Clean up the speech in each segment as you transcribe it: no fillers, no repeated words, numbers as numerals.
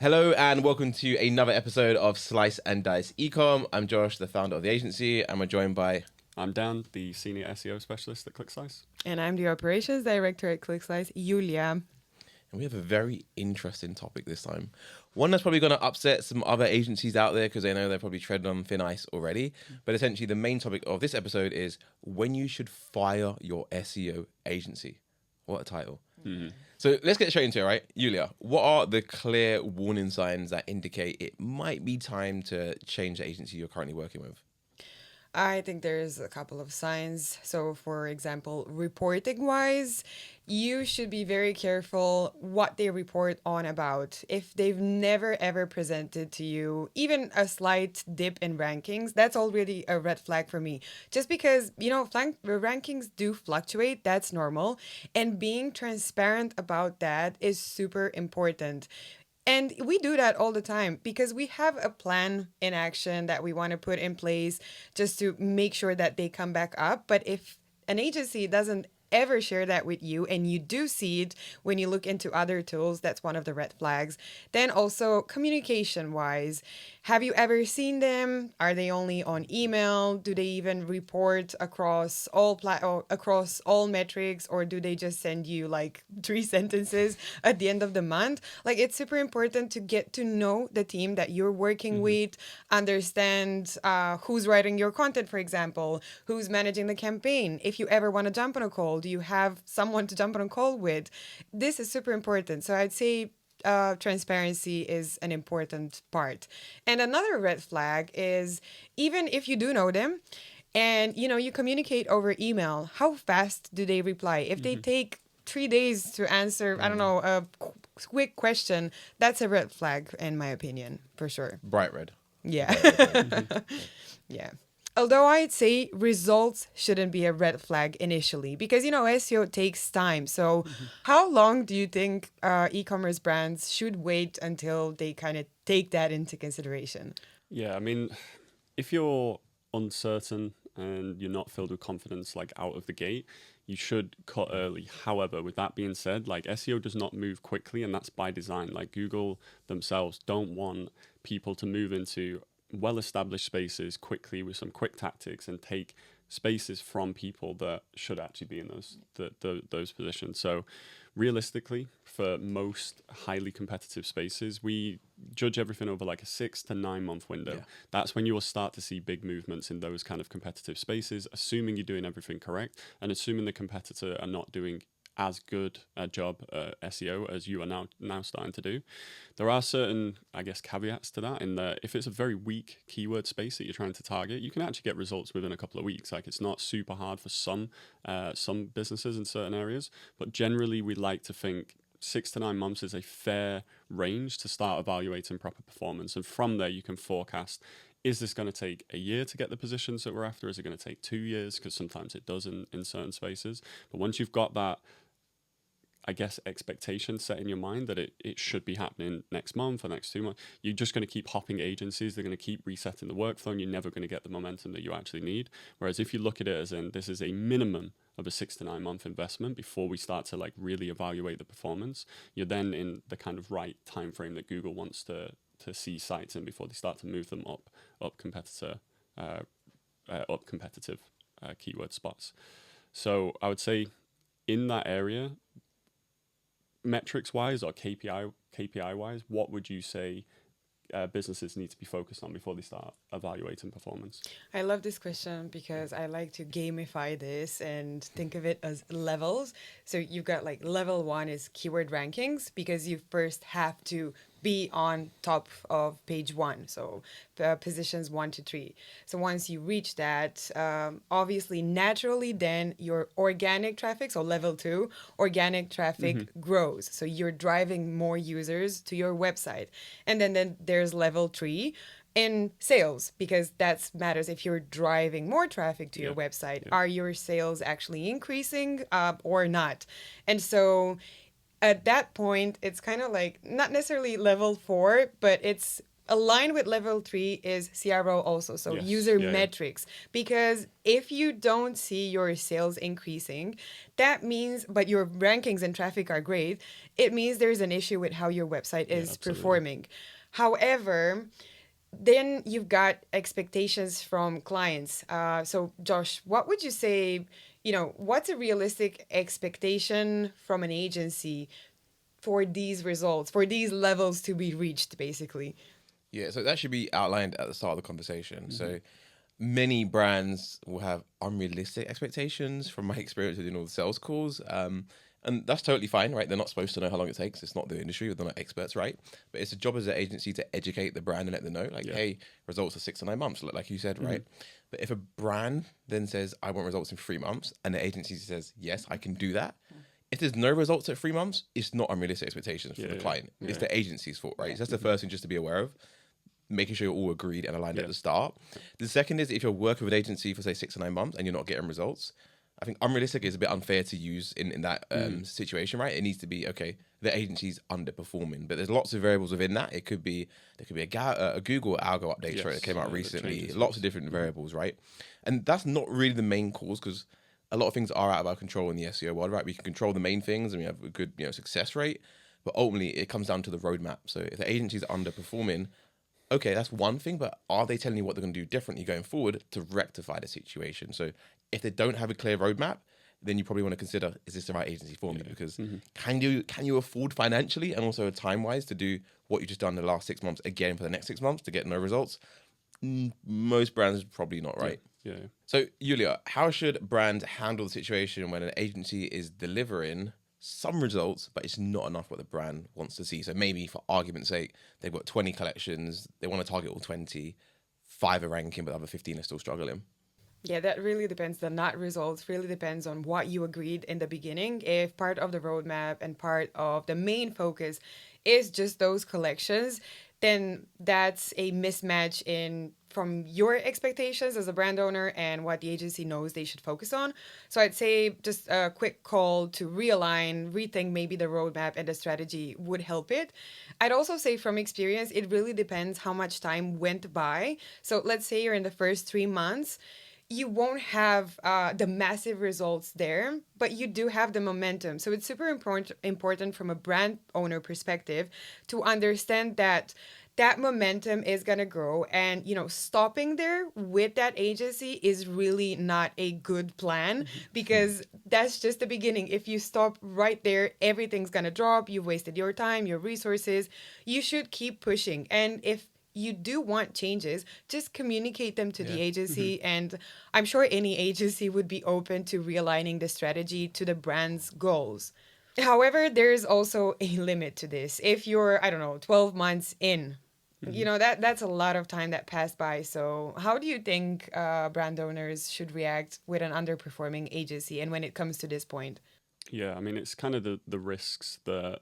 Hello and welcome to another episode of Slice and Dice Ecom. I'm Josh, the founder of the agency, and we're joined by... I'm Dan, the senior SEO specialist at ClickSlice. And I'm the operations director at ClickSlice, Julia. And we have a very interesting topic this time. One that's probably going to upset some other agencies out there because they know they're probably treading on thin ice already. But essentially the main topic of this episode is when you should fire your SEO agency. What a title. Mm-hmm. So let's get straight into it, right? Julia, what are the clear warning signs that indicate it might be time to change the agency you're currently working with? I think there's a couple of signs. So, for example, reporting wise, you should be very careful what they report on about. If they've never ever presented to you even a slight dip in rankings, that's already a red flag for me. Just because, rankings do fluctuate, that's normal. And being transparent about that is super important. And we do that all the time because we have a plan in action that we want to put in place just to make sure that they come back up. But if an agency doesn't ever share that with you and you do see it when you look into other tools, that's one of the red flags. Then also communication wise, have you ever seen them? Are they only on email? Do they even report across all metrics, or do they just send you like 3 sentences at the end of the month? Like, it's super important to get to know the team that you're working with, understand who's writing your content, for example, who's managing the campaign. If you ever want to jump on a call, do you have someone to jump on a call with? This is super important. So I'd say transparency is an important part. And another red flag is, even if you do know them and you communicate over email, how fast do they reply? If they take 3 days to answer, I don't know, a quick question, that's a red flag in my opinion, for sure. Bright red. Yeah. Yeah. Although I'd say results shouldn't be a red flag initially because, SEO takes time. So how long do you think e-commerce brands should wait until they kind of take that into consideration? Yeah, I mean, if you're uncertain and you're not filled with confidence like out of the gate, you should cut early. However, with that being said, like SEO does not move quickly, and that's by design. Like Google themselves don't want people to move into well-established spaces quickly with some quick tactics and take spaces from people that should actually be in those positions. So realistically, for most highly competitive spaces, we judge everything over like a 6 to 9 month window. Yeah. That's when you will start to see big movements in those kind of competitive spaces, assuming you're doing everything correct and assuming the competitor are not doing as good a job SEO as you are now starting to do. There are certain, I guess, caveats to that in that if it's a very weak keyword space that you're trying to target, you can actually get results within a couple of weeks. Like, it's not super hard for some businesses in certain areas, but generally we like to think 6 to 9 months is a fair range to start evaluating proper performance. And from there, you can forecast, is this going to take a year to get the positions that we're after? Is it going to take 2 years? Because sometimes it does in certain spaces. But once you've got that, I guess, expectation set in your mind that it should be happening next month or next 2 months, you're just going to keep hopping agencies. They're going to keep resetting the workflow, and you're never going to get the momentum that you actually need. Whereas if you look at it as in, this is a minimum of a 6 to 9 month investment before we start to like really evaluate the performance, you're then in the kind of right time frame that Google wants to see sites in before they start to move them up competitive keyword spots. So I would say in that area, metrics wise or KPI wise, what would you say businesses need to be focused on before they start evaluating performance? I love this question because I like to gamify this and think of it as levels. So you've got like level 1 is keyword rankings, because you first have to be on top of page 1, so positions 1 to 3. So once you reach that, obviously naturally then your organic traffic, so level 2 organic traffic grows, so you're driving more users to your website. And then there's level 3 in sales, because that matters. If you're driving more traffic to your website, are your sales actually increasing or not? And so at that point, it's kind of like not necessarily level 4, but it's aligned with level 3 is CRO also, so Yes. user Yeah, yeah. metrics. Because if you don't see your sales increasing, that means, but your rankings and traffic are great, it means there's an issue with how your website is absolutely. performing. However, then you've got expectations from clients. So, Josh, what would you say? What's a realistic expectation from an agency for these results, for these levels to be reached, basically? Yeah, so that should be outlined at the start of the conversation. So many brands will have unrealistic expectations from my experience with doing all the sales calls. And that's totally fine, right? They're not supposed to know how long it takes. It's not the industry. They're not experts, right? But it's a job as an agency to educate the brand and let them know, like, hey, results are 6 to 9 months, like you said, right? But if a brand then says, I want results in 3 months, and the agency says, yes, I can do that. If there's no results at 3 months, it's not unrealistic expectations for the client. It's the agency's fault, right? So that's the first thing just to be aware of, making sure you're all agreed and aligned at the start. The second is if you're working with an agency for say 6 to 9 months and you're not getting results, I think unrealistic is a bit unfair to use in that situation, right? It needs to be, okay, the agency's underperforming, but there's lots of variables within that. There could be a Google algo update that came out recently, lots of different variables, right? And that's not really the main cause, because a lot of things are out of our control in the SEO world, right? We can control the main things and we have a good success rate, but ultimately it comes down to the roadmap. So if the agency's underperforming, okay, that's one thing, but are they telling you what they're going to do differently going forward to rectify the situation? So if they don't have a clear roadmap, then you probably want to consider, is this the right agency for me? Because can you afford financially and also time-wise to do what you've just done the last 6 months again for the next 6 months to get no results? Most brands probably not, right? Yeah. So, Julia, how should brands handle the situation when an agency is delivering some results, but it's not enough what the brand wants to see? So maybe, for argument's sake, they've got 20 collections, they want to target all 20, 5 are ranking, but the other 15 are still struggling. Yeah, that really depends. The net results really depends on what you agreed in the beginning. If part of the roadmap and part of the main focus is just those collections, then that's a mismatch in from your expectations as a brand owner and what the agency knows they should focus on. So I'd say just a quick call to realign, rethink maybe the roadmap and the strategy would help it. I'd also say from experience, it really depends how much time went by. So let's say you're in the first 3 months, you won't have the massive results there, but you do have the momentum. So it's super important from a brand owner perspective to understand that that momentum is going to grow, and stopping there with that agency is really not a good plan, because that's just the beginning. If you stop right there, everything's going to drop. You've wasted your time, your resources. You should keep pushing, and if you do want changes, just communicate them to the agency. And I'm sure any agency would be open to realigning the strategy to the brand's goals. However, there's also a limit to this. If you're, 12 months in, that's a lot of time that passed by. So how do you think brand owners should react with an underperforming agency, and when it comes to this point? Yeah, I mean, it's kind of the risks that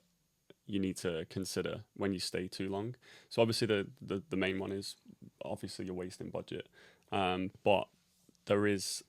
you need to consider when you stay too long. So obviously the main one is obviously you're wasting budget. But there is,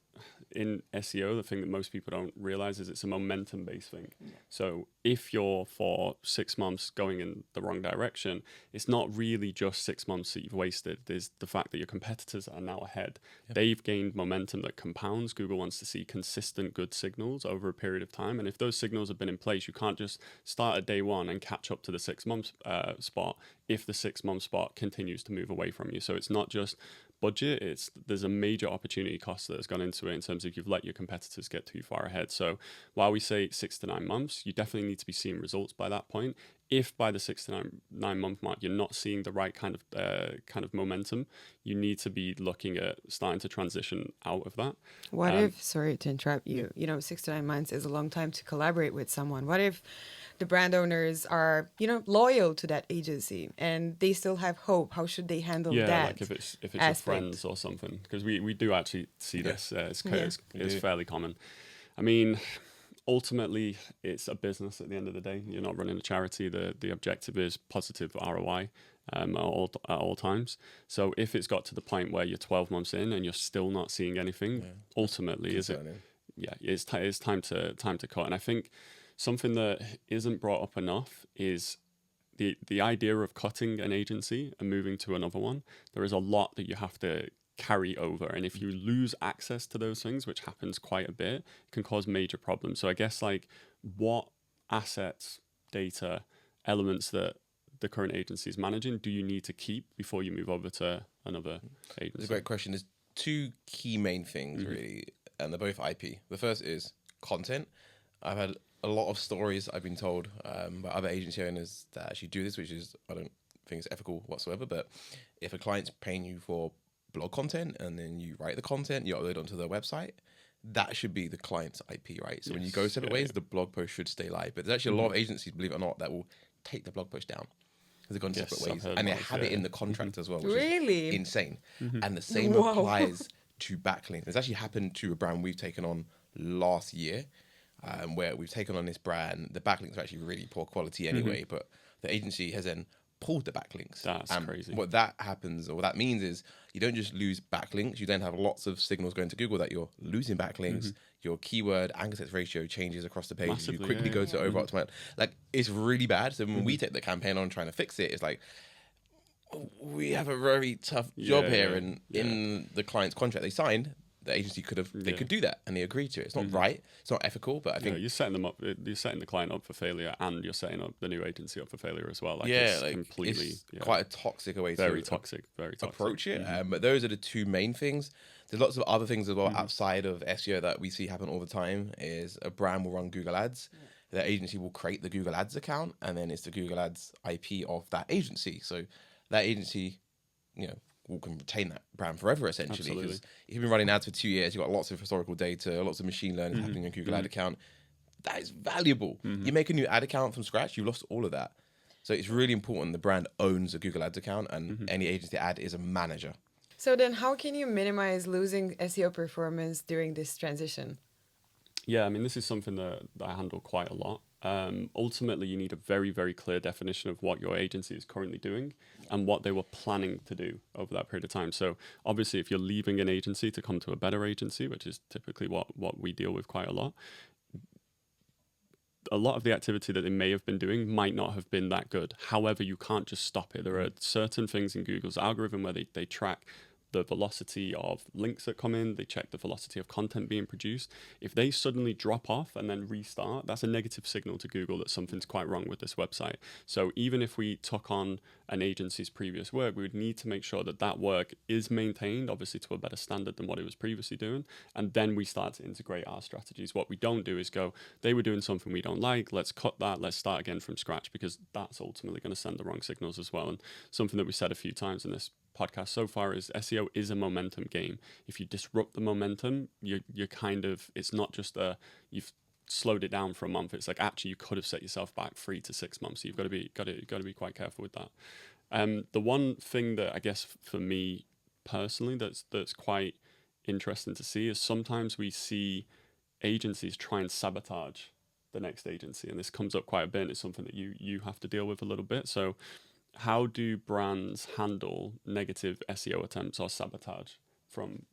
in SEO, the thing that most people don't realize is it's a momentum based thing. So if you're for 6 months going in the wrong direction, it's not really just 6 months that you've wasted. There's the fact that your competitors are now ahead. They've gained momentum that compounds. Google wants to see consistent good signals over a period of time. And if those signals have been in place, you can't just start at day one and catch up to the 6 month spot if the 6 month spot continues to move away from you. So it's not just budget, there's a major opportunity cost that has gone into it in terms of you've let your competitors get too far ahead. So while we say 6 to 9 months, you definitely need to be seeing results by that point. If by the 6 to 9 month mark you're not seeing the right kind of momentum, you need to be looking at starting to transition out of that. What if, sorry to interrupt you, 6 to 9 months is a long time to collaborate with someone. What if the brand owners are, loyal to that agency and they still have hope? How should they handle that? Yeah, like if it's your friends or something, because we do actually see this. It's fairly common. I mean, ultimately, it's a business at the end of the day. You're not running a charity. The objective is positive ROI at all times. So if it's got to the point where you're 12 months in and you're still not seeing anything, ultimately, it's time to cut. And I think something that isn't brought up enough is the idea of cutting an agency and moving to another one, there is a lot that you have to carry over, and if you lose access to those things, which happens quite a bit, it can cause major problems. So I guess like what assets, data, elements that the current agency is managing do you need to keep before you move over to another agency? It's a great question. There's two key main things really, and they're both IP. The first is content. I've had a lot of stories I've been told by other agency owners that actually do this, which is, I don't think it's ethical whatsoever, but if a client's paying you for blog content and then you write the content, you upload onto their website, that should be the client's IP, right? So when you go separate ways, the blog post should stay live. But there's actually a lot of agencies, believe it or not, that will take the blog post down because they've gone separate ways, and they have it in the contract as well, which is insane. And the same applies to backlinks. It's actually happened to a brand we've taken on last year, where we've taken on this brand. The backlinks are actually really poor quality anyway, but the agency has then pulled the backlinks. That's crazy. What that happens, or what that means is you don't just lose backlinks, you then have lots of signals going to Google that you're losing backlinks. Your keyword anchor text ratio changes across the page. Massively, you quickly go to over optimize. Like, it's really bad. So when we take the campaign on trying to fix it, it's like, we have a very tough job here. And in the client's contract they signed, the agency could do that, and they agreed to it. It's not right, it's not ethical, but I think you're setting them up. You're setting the client up for failure, and you're setting up the new agency up for failure as well. Like, it's completely quite a toxic way very to toxic approach it. But those are the two main things. There's lots of other things as well outside of SEO that we see happen all the time. Is a brand will run Google Ads, the agency will create the Google Ads account, and then it's the Google Ads IP of that agency. So that agency, can retain that brand forever, essentially. Because if you've been running ads for 2 years, you've got lots of historical data, lots of machine learning happening on Google Ad account. That is valuable. You make a new ad account from scratch, you've lost all of that. So it's really important the brand owns a Google Ads account, and any agency ad is a manager. So then how can you minimize losing SEO performance during this transition? Yeah, I mean, this is something that I handle quite a lot. Ultimately, you need a very, very clear definition of what your agency is currently doing and what they were planning to do over that period of time. So obviously, if you're leaving an agency to come to a better agency, which is typically what we deal with quite a lot of the activity that they may have been doing might not have been that good. However, you can't just stop it. There are certain things in Google's algorithm where they track the velocity of links that come in, they check the velocity of content being produced. If they suddenly drop off and then restart, that's a negative signal to Google that something's quite wrong with this website. So even if we took on an agency's previous work, we would need to make sure that that work is maintained, obviously to a better standard than what it was previously doing, and then we start to integrate our strategies. What we don't do is go, they were doing something we don't like, let's cut that, let's start again from scratch, because that's ultimately going to send the wrong signals as well. And something that we said a few times in this podcast so far is SEO is a momentum game. If you disrupt the momentum, you're kind of, it's not just you've slowed it down for a month. It's like, actually you could have set yourself back 3 to 6 months. So you've got to be quite careful with that. The one thing that I guess for me personally that's quite interesting to see is sometimes we see agencies try and sabotage the next agency, and this comes up quite a bit. It's something that you have to deal with a little bit. So how do brands handle negative SEO attempts or sabotage from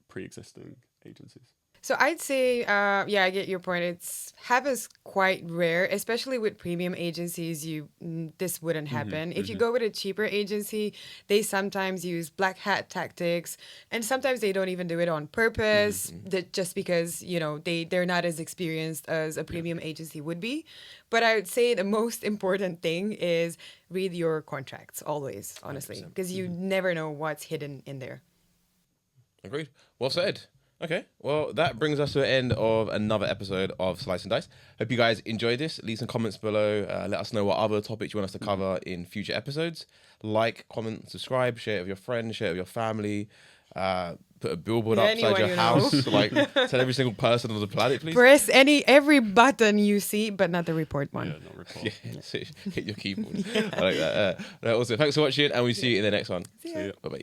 pre-existing agencies? So I'd say, I get your point. It's happens quite rare, especially with premium agencies. This wouldn't happen. If you go with a cheaper agency, they sometimes use black hat tactics, and sometimes they don't even do it on purpose, just because they're not as experienced as a premium agency would be. But I would say the most important thing is read your contracts always, honestly, because you never know what's hidden in there. Agreed. Well said. Okay, well, that brings us to the end of another episode of Slice and Dice. Hope you guys enjoyed this. Leave some comments below. Let us know what other topics you want us to cover in future episodes. Like, comment, subscribe, share it with your friends, share it with your family. Put a billboard outside your house. Like, tell every single person on the planet, please. Press every button you see, but not the report one. Yeah, not report. Hit your keyboard. I like that. Also, thanks for watching, and we'll see you in the next one. See ya. Bye-bye.